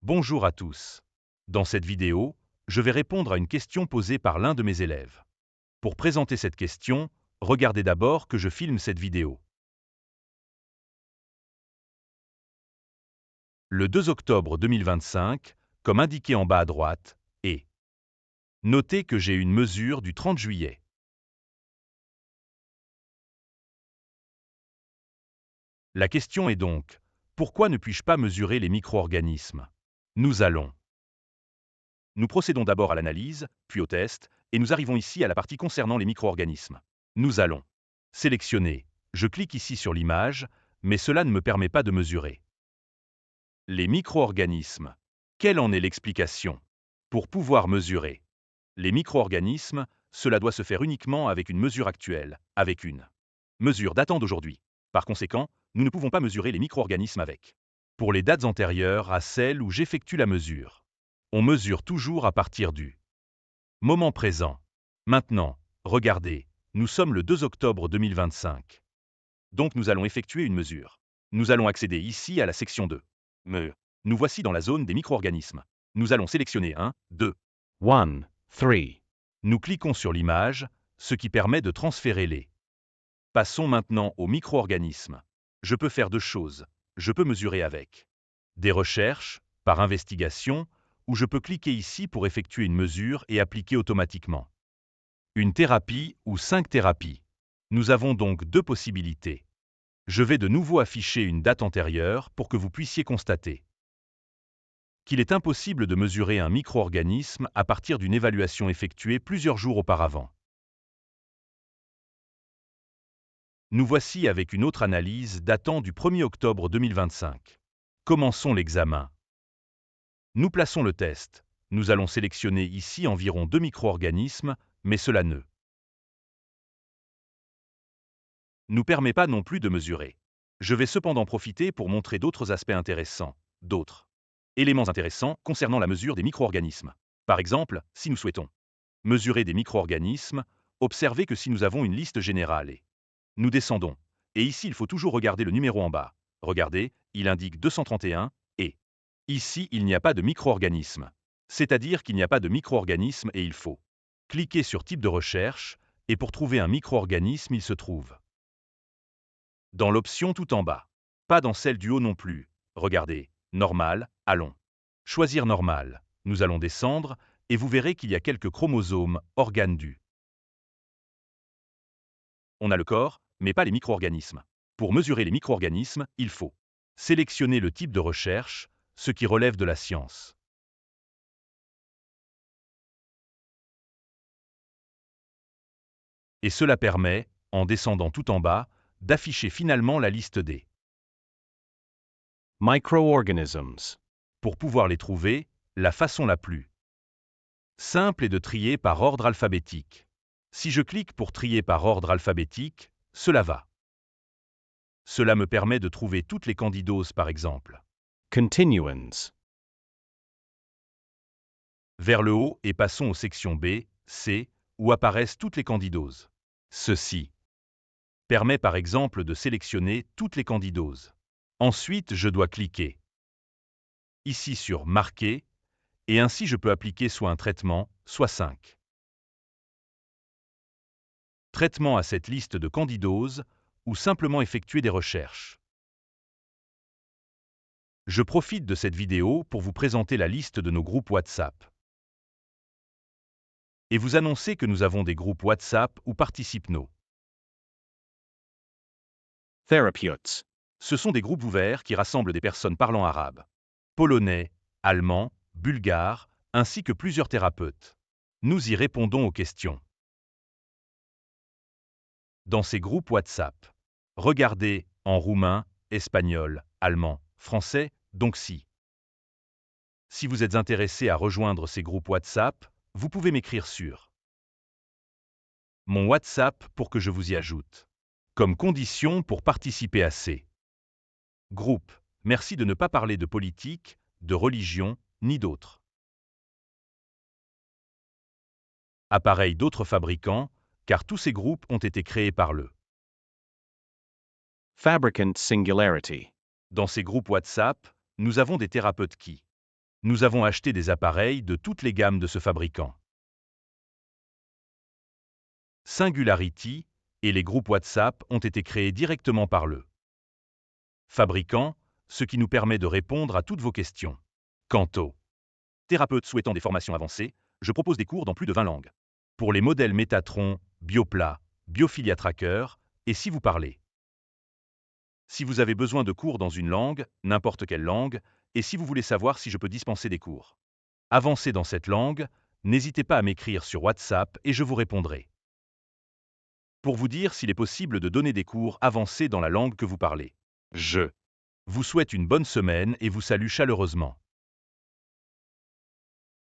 Bonjour à tous. Dans cette vidéo, je vais répondre à une question posée par l'un de mes élèves. Pour présenter cette question, regardez d'abord que je filme cette vidéo. Le 2 octobre 2025, comme indiqué en bas à droite, et notez que j'ai une mesure du 30 juillet. La question est donc, pourquoi ne puis-je pas mesurer les micro-organismes? Nous procédons d'abord à l'analyse, puis au test, et nous arrivons ici à la partie concernant les micro-organismes. Nous allons sélectionner. Je clique ici sur l'image, mais cela ne me permet pas de mesurer. Les micro-organismes. Quelle en est l'explication? Pour pouvoir mesurer les micro-organismes, cela doit se faire uniquement avec une mesure actuelle, avec une mesure datant d'aujourd'hui. Par conséquent, nous ne pouvons pas mesurer les micro-organismes avec. Pour les dates antérieures à celles où j'effectue la mesure, on mesure toujours à partir du moment présent. Maintenant, regardez, nous sommes le 2 octobre 2025. Donc nous allons effectuer une mesure. Nous allons accéder ici à la section 2. Nous voici dans la zone des micro-organismes. Nous allons sélectionner 1, 2, 1, 3. Nous cliquons sur l'image, ce qui permet de transférer les. Passons maintenant aux micro-organismes. Je peux faire deux choses. Je peux mesurer avec des recherches, par investigation, ou je peux cliquer ici pour effectuer une mesure et appliquer automatiquement une thérapie ou 5 thérapies. Nous avons donc deux possibilités. Je vais de nouveau afficher une date antérieure pour que vous puissiez constater qu'il est impossible de mesurer un micro-organisme à partir d'une évaluation effectuée plusieurs jours auparavant. Nous voici avec une autre analyse datant du 1er octobre 2025. Commençons l'examen. Nous plaçons le test. Nous allons sélectionner ici environ 2 micro-organismes, mais cela ne nous permet pas non plus de mesurer. Je vais cependant profiter pour montrer d'autres aspects intéressants, d'autres éléments intéressants concernant la mesure des micro-organismes. Par exemple, si nous souhaitons mesurer des micro-organismes, observez que si nous avons une liste générale et nous descendons, et ici il faut toujours regarder le numéro en bas. Regardez, il indique 231, et ici il n'y a pas de micro-organisme. C'est-à-dire qu'il n'y a pas de micro-organisme et il faut cliquer sur type de recherche, et pour trouver un micro-organisme il se trouve dans l'option tout en bas. Pas dans celle du haut non plus. Regardez, normal, allons choisir normal. Nous allons descendre, et vous verrez qu'il y a quelques chromosomes, organes du. On a le corps, mais pas les micro-organismes. Pour mesurer les micro-organismes, il faut sélectionner le type de recherche, ce qui relève de la science. Et cela permet, en descendant tout en bas, d'afficher finalement la liste des micro-organisms. Pour pouvoir les trouver, la façon la plus simple est de trier par ordre alphabétique. Si je clique pour trier par ordre alphabétique, cela va. Cela me permet de trouver toutes les candidoses par exemple. Continuance. Vers le haut et passons aux sections B, C, où apparaissent toutes les candidoses. Ceci permet par exemple de sélectionner toutes les candidoses. Ensuite, je dois cliquer ici sur Marquer, et ainsi je peux appliquer soit un traitement, soit 5 traitements à cette liste de candidoses, ou simplement effectuer des recherches. Je profite de cette vidéo pour vous présenter la liste de nos groupes WhatsApp. Et vous annoncer que nous avons des groupes WhatsApp où participent nos Therapeutes. Ce sont des groupes ouverts qui rassemblent des personnes parlant arabe, polonais, allemand, bulgare, ainsi que plusieurs thérapeutes. Nous y répondons aux questions. Dans ces groupes WhatsApp, regardez en roumain, espagnol, allemand, français, donc si vous êtes intéressé à rejoindre ces groupes WhatsApp, vous pouvez m'écrire sur mon WhatsApp pour que je vous y ajoute. Comme condition pour participer à ces groupes, merci de ne pas parler de politique, de religion, ni d'autres appareils d'autres fabricants, car tous ces groupes ont été créés par le Fabricant Singularity. Dans ces groupes WhatsApp, nous avons des thérapeutes qui Nous avons acheté des appareils de toutes les gammes de ce fabricant. Singularity et les groupes WhatsApp ont été créés directement par le fabricant, ce qui nous permet de répondre à toutes vos questions. Quant aux thérapeutes souhaitant des formations avancées, je propose des cours dans plus de 20 langues. Pour les modèles Métatron, Biopla, Biophilia Tracker, et si vous parlez. Si vous avez besoin de cours dans une langue, n'importe quelle langue, et si vous voulez savoir si je peux dispenser des cours avancés dans cette langue, n'hésitez pas à m'écrire sur WhatsApp et je vous répondrai. Pour vous dire s'il est possible de donner des cours avancés dans la langue que vous parlez. Je vous souhaite une bonne semaine et vous salue chaleureusement.